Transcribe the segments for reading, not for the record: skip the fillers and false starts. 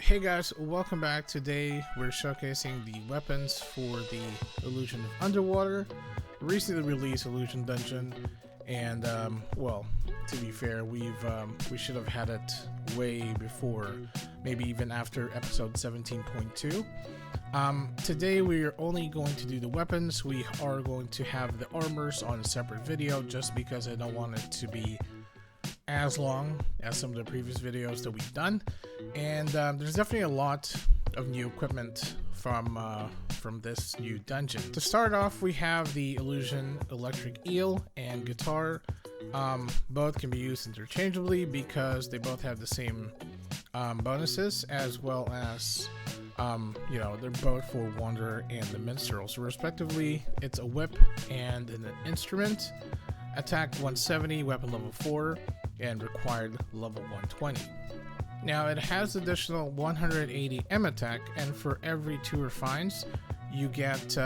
Hey guys, welcome back. Today we're showcasing the weapons for the Illusion of Underwater, recently released Illusion Dungeon, and well, to be fair, we should have had it way before, maybe even after episode 17.2. Today we are only going to do the weapons. We are going to have the armors on a separate video just because I don't want it to be as long as some of the previous videos that we've done, and there's definitely a lot of new equipment from this new dungeon. To start off, we have the Illusion Electric Eel and Guitar. Both can be used interchangeably because they both have the same bonuses, as well as they're both for Wanderer and the Minstrel. So respectively, it's a whip and an instrument. Attack 170, weapon level 4, and required level 120. Now it has additional 180 M attack, and for every 2 refines you get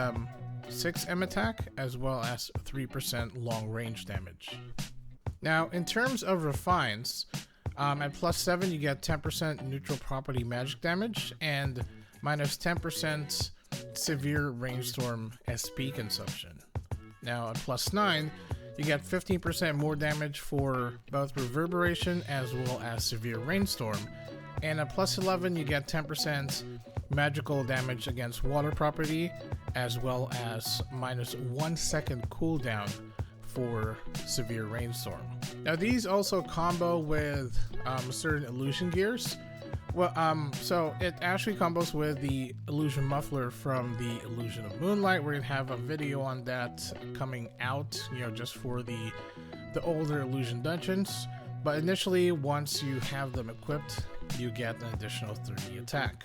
6 M attack as well as 3% long range damage. Now in terms of refines, at plus 7 you get 10% neutral property magic damage and minus 10% severe rainstorm SP consumption. Now at plus 9 you get 15% more damage for both reverberation as well as severe rainstorm, and at plus 11 you get 10% magical damage against water property as well as minus 1 second cooldown for severe rainstorm. Now these also combo with certain illusion gears. Well, so it actually combos with the Illusion Muffler from the Illusion of Moonlight. We're gonna have a video on that coming out, just for the older Illusion dungeons. But initially, once you have them equipped, you get an additional 30 attack.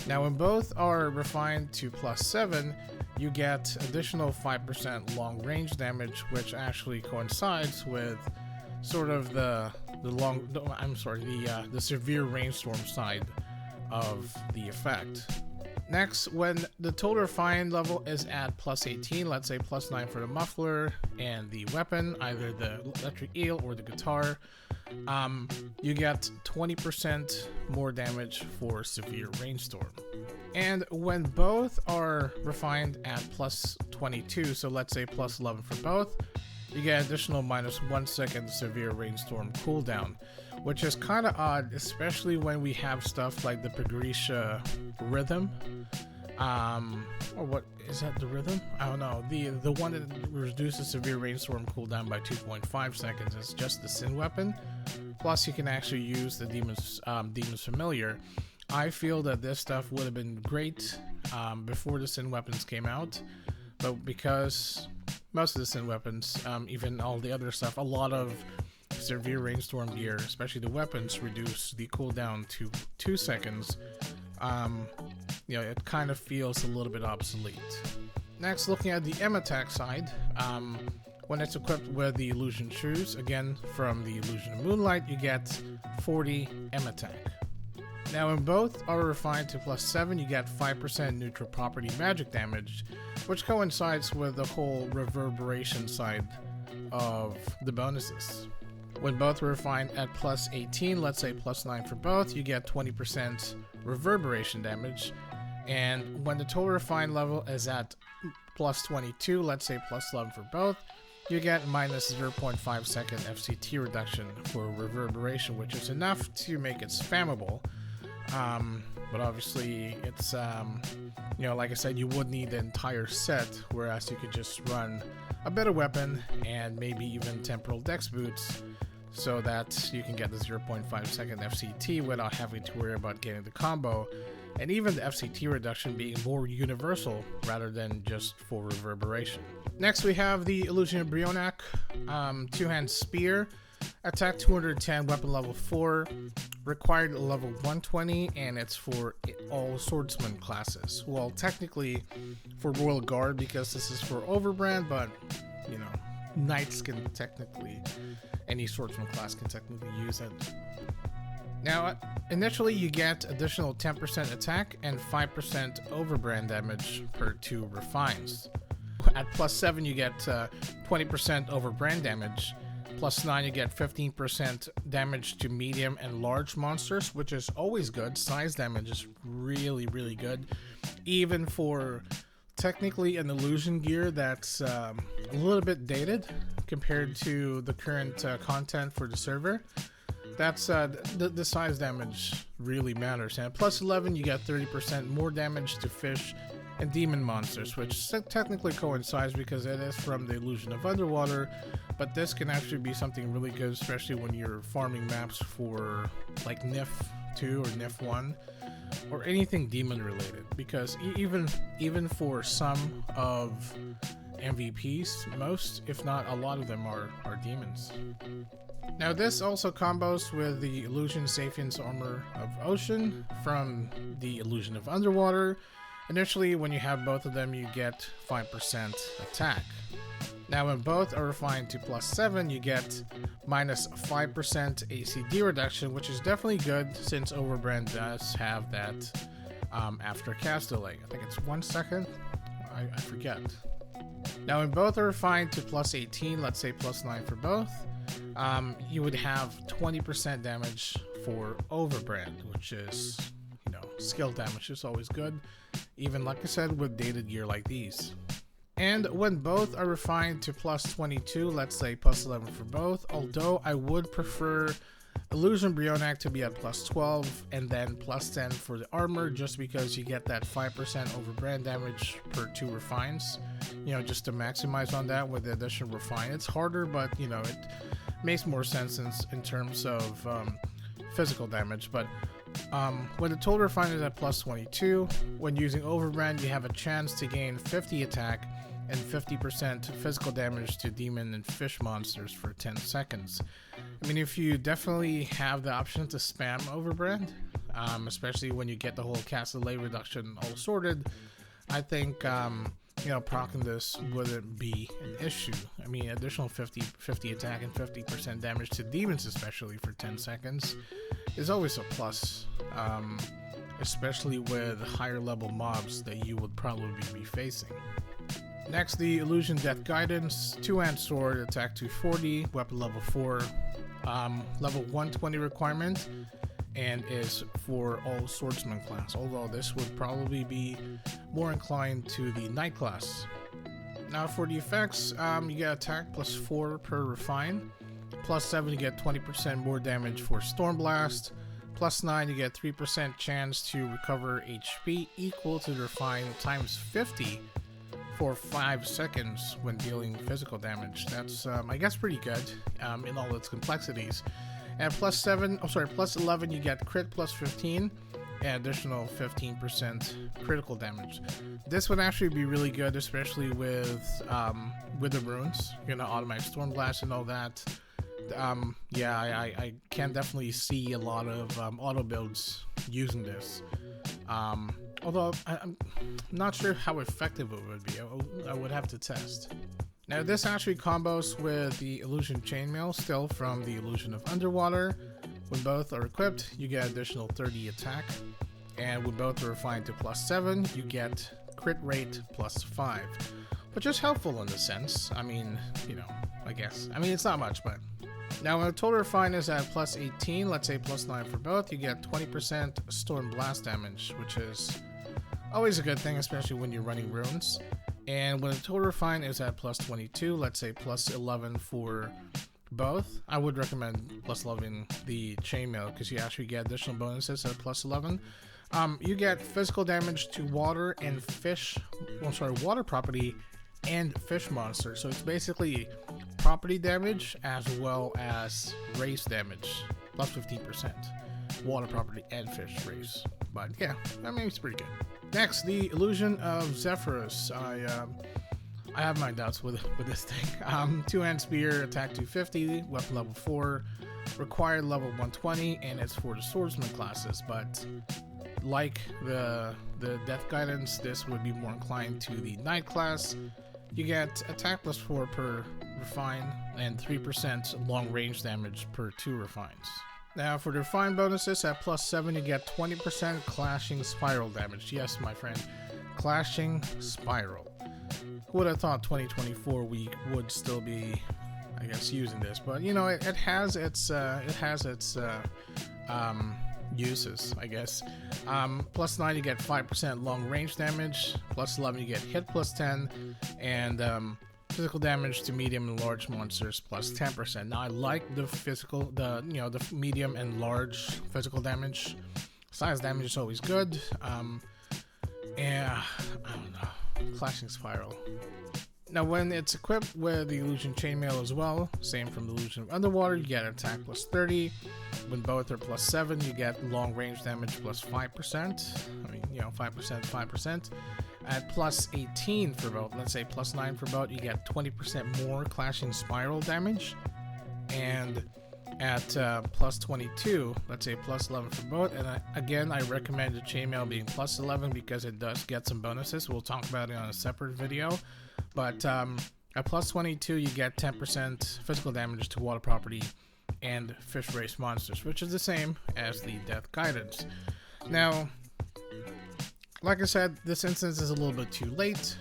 Now, when both are refined to plus 7, you get additional 5% long range damage, which actually coincides with sort of the severe rainstorm side of the effect. Next, when the total refined level is at plus 18, let's say plus 9 for the muffler and the weapon, either the electric eel or the guitar, you get 20% more damage for severe rainstorm. And when both are refined at plus 22, so let's say plus 11 for both, you get additional minus 1 second severe rainstorm cooldown, which is kind of odd, especially when we have stuff like the Pagrisha rhythm. Or what is that, the rhythm? I don't know. The one that reduces severe rainstorm cooldown by 2.5 seconds is just the Sin weapon. Plus, you can actually use the Demon's Familiar. I feel that this stuff would have been great before the Sin weapons came out, but because most of the Sin weapons, even all the other stuff, a lot of severe rainstorm gear, especially the weapons, reduce the cooldown to 2 seconds. It kind of feels a little bit obsolete. Next, looking at the M attack side, when it's equipped with the Illusion Shoes, again from the Illusion of Moonlight, you get 40 M attack. Now when both are refined to plus 7, you get 5% neutral property magic damage, which coincides with the whole reverberation side of the bonuses. When both are refined at plus 18, let's say plus 9 for both, you get 20% reverberation damage. And when the total refined level is at plus 22, let's say plus 11 for both, you get minus 0.5 second FCT reduction for reverberation, which is enough to make it spammable. But obviously it's, like I said, you would need the entire set, whereas you could just run a better weapon and maybe even temporal dex boots so that you can get the 0.5 second FCT without having to worry about getting the combo, and even the FCT reduction being more universal rather than just for reverberation. Next we have the Illusion of Brionac, two-hand spear. Attack 210, weapon level 4, required level 120, and it's for all Swordsman classes. Well, technically for Royal Guard because this is for Overbrand, but Knights can technically, any Swordsman class can technically use it. Now, initially you get additional 10% attack and 5% Overbrand damage per 2 refines. At plus 7 you get 20% Overbrand damage, Plus 9, you get 15% damage to medium and large monsters, which is always good. Size damage is really, really good. Even for technically an illusion gear that's a little bit dated compared to the current content for the server. That's the size damage really matters. And plus 11, you get 30% more damage to fish and demon monsters, which technically coincides because it is from the illusion of underwater, but this can actually be something really good, especially when you're farming maps for like NIF 2 or NIF 1 or anything demon related, because even for some of MVPs, most if not a lot of them are demons. Now this also combos with the Illusion Sapiens Armor of Ocean from the Illusion of Underwater. Initially, when you have both of them, you get 5% attack. Now when both are refined to plus 7, you get minus 5% ACD reduction, which is definitely good since Overbrand does have that after cast delay. I think it's 1 second, I forget. Now when both are refined to plus 18, let's say plus 9 for both, you would have 20% damage for Overbrand, which is, you know, skill damage is always good, even like I said with dated gear like these. And when both are refined to plus 22, let's say plus 11 for both, although I would prefer Illusion Brionac to be at plus 12 and then plus 10 for the armor, just because you get that 5% Overbrand damage per 2 refines, you know, just to maximize on that with the additional refine. It's harder, but you know, it makes more sense in terms of physical damage. But when the total refine is at plus 22, when using Overbrand, you have a chance to gain 50 attack and 50% physical damage to demon and fish monsters for 10 seconds. I mean, if you definitely have the option to spam Overbrand, especially when you get the whole cast delay reduction all sorted, I think you know, proccing this wouldn't be an issue. I mean, additional 50 attack and 50% damage to demons, especially for 10 seconds, is always a plus, especially with higher level mobs that you would probably be facing. Next, the Illusion Death Guidance, 2-hand sword, attack 240, weapon level 4, level 120 requirement, and is for all Swordsman class, although this would probably be more inclined to the Knight class. Now for the effects, you get attack plus 4 per refine, plus 7 you get 20% more damage for Storm Blast, plus 9 you get 3% chance to recover HP equal to the refine times 50 for 5 seconds when dealing physical damage. That's I guess pretty good in all its complexities. And plus 11 you get crit plus 15 and additional 15% critical damage. This would actually be really good, especially with the runes, you know, automatic storm blast and all that. Yeah, I can definitely see a lot of auto builds using this. Although I'm not sure how effective it would be. I would have to test. Now this actually combos with the Illusion Chainmail, still from the Illusion of Underwater. When both are equipped, you get additional 30 attack, and when both are refined to plus 7, you get crit rate plus 5, which is helpful in a sense. I mean, you know, I guess. I mean, it's not much, but... Now when the total refine is at plus 18, let's say plus 9 for both, you get 20% Storm Blast damage, which is always a good thing, especially when you're running runes. And when the total refine is at plus 22, let's say plus 11 for both, I would recommend plus 11 the chainmail, because you actually get additional bonuses at plus 11. You get physical damage to water and fish, water property and fish monsters. So it's basically property damage as well as race damage, plus 15%. Water property and fish race. But yeah, I mean, it's pretty good. Next, the Illusion of Zephyrus. I have my doubts with this thing. 2-hand spear, attack 250, weapon level 4, required level 120, and it's for the Swordsman classes. But like the Death Guidance, this would be more inclined to the Knight class. You get attack plus 4 per refine and 3% long range damage per 2 refines. Now for the refine bonuses, at plus 7 you get 20% clashing spiral damage. Yes, my friend, clashing spiral. Who would have thought 2024 we would still be I guess, using this, but you know, it has its uses, I guess. Plus 9 you get 5% long range damage, plus 11 you get hit plus 10, and physical damage to medium and large monsters plus 10%. Now I like the medium and large physical damage. Size damage is always good. Yeah, I don't know. Clashing Spiral. Now when it's equipped with the Illusion Chainmail as well, same from the Illusion of Underwater, you get attack plus 30. When both are plus 7, you get long range damage plus 5%. I mean, you know, 5%, 5%. At plus 18 for both, let's say plus 9 for both, you get 20% more Clashing Spiral damage. And at plus 22, let's say plus 11 for both. And again, I recommend the Chainmail being plus 11 because it does get some bonuses. We'll talk about it on a separate video. But at plus 22, you get 10% physical damage to water property and fish race monsters, which is the same as the Death Guidance. Now, like I said, this instance is a little bit too late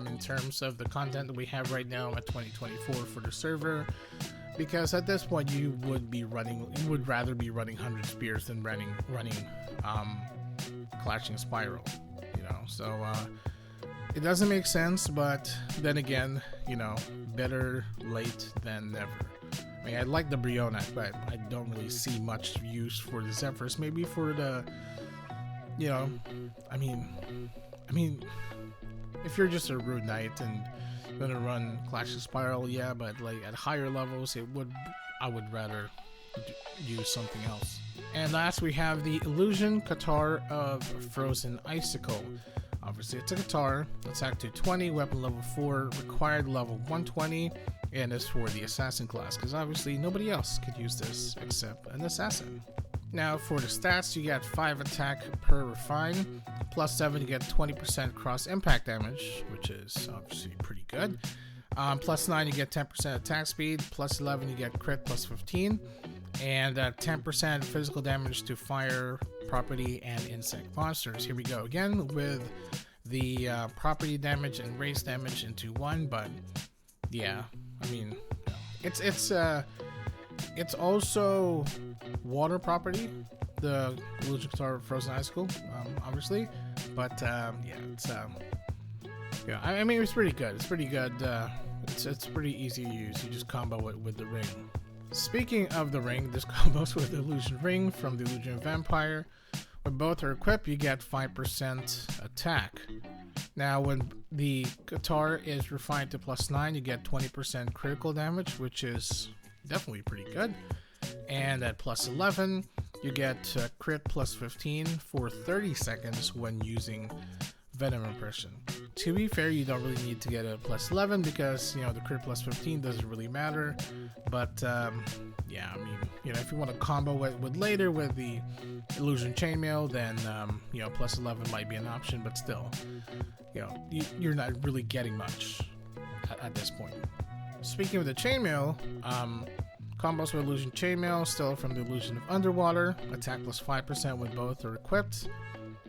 in terms of the content that we have right now at 2024 for the server, because at this point you would rather be running 100 Spears than running Clashing Spiral, you know. So it doesn't make sense, but then again, you know, better late than never. I mean, I like the Brionac, but I don't really see much use for the Zephyrs. Maybe for the, you know, I mean, if you're just a Rude Knight and gonna run Clashing Spiral, yeah, but like at higher levels, I would rather use something else. And last, we have the Illusion Guitar of Frozen Icicle. Obviously, it's a guitar. Attack to 20, weapon level 4, required level 120, and it's for the assassin class, because obviously nobody else could use this except an assassin. Now for the stats, you get 5 attack per refine, plus 7 you get 20% cross impact damage, which is obviously pretty good. Plus 9 you get 10% attack speed, plus 11 you get crit plus 15, and 10% physical damage to fire, property, and insect monsters. Here we go again with the property damage and race damage into one, but yeah, I mean, it's also water property, the Illusion Guitar of Frozen Icicle, obviously, but yeah, it's yeah, I mean, it's pretty good. It's pretty good. It's pretty easy to use. You just combo it with the ring. Speaking of the ring, this combos with the Illusion Ring from the Illusion Vampire. When both are equipped, you get 5% attack. Now, when the guitar is refined to plus 9, you get 20% critical damage, which is definitely pretty good. And at plus 11, you get crit plus 15 for 30 seconds when using Venom Impression. To be fair, you don't really need to get a plus 11 because, you know, the crit plus 15 doesn't really matter. But yeah, I mean, you know, if you want to combo it with later with the Illusion Chainmail, then you know, plus 11 might be an option. But still, you know, you're not really getting much at this point. Speaking of the Chainmail, combos with Illusion Chainmail, still from the Illusion of Underwater. Attack plus 5% when both are equipped.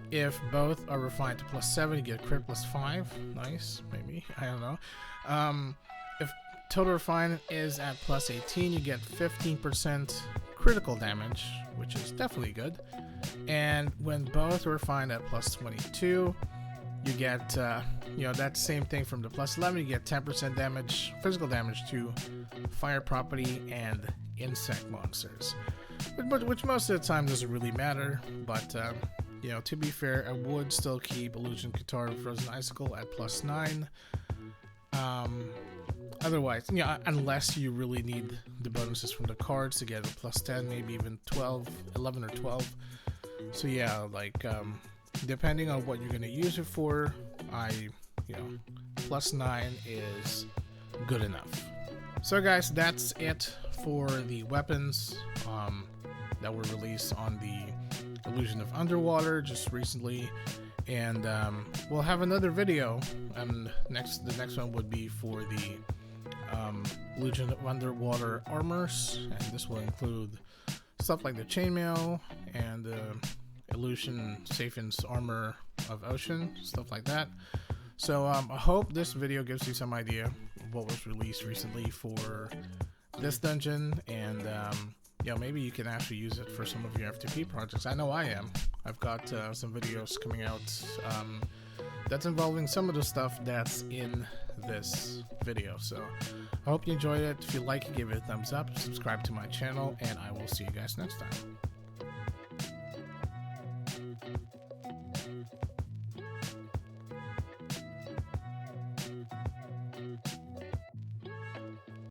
If both are refined to plus 7, you get crit plus 5. Nice, maybe. I don't know. If total refine is at plus 18, you get 15% critical damage, which is definitely good. And when both are refined at plus 22, you get, you know, that same thing from the plus 11. You get 10% damage, physical damage to fire property and insect monsters. Which most of the time doesn't really matter, but you know, to be fair, I would still keep Illusion Guitar of Frozen Icicle at plus 9. Otherwise, you know, unless you really need the bonuses from the cards to get a plus 10, maybe even 12, 11 or 12. So yeah, like, depending on what you're going to use it for, you know, plus 9 is good enough. So guys, that's it for the weapons that were released on the Illusion of Underwater just recently, and we'll have another video, and the next one would be for the Illusion of Underwater armors, and this will include stuff like the Chainmail and Illusion Safin's Armor of Ocean, stuff like that. So I hope this video gives you some idea of what was released recently for this dungeon, and you know, maybe you can actually use it for some of your F2P projects. I know I am. I've got some videos coming out that's involving some of the stuff that's in this video. So I hope you enjoyed it. If you like it, give it a thumbs up, subscribe to my channel, and I will see you guys next time.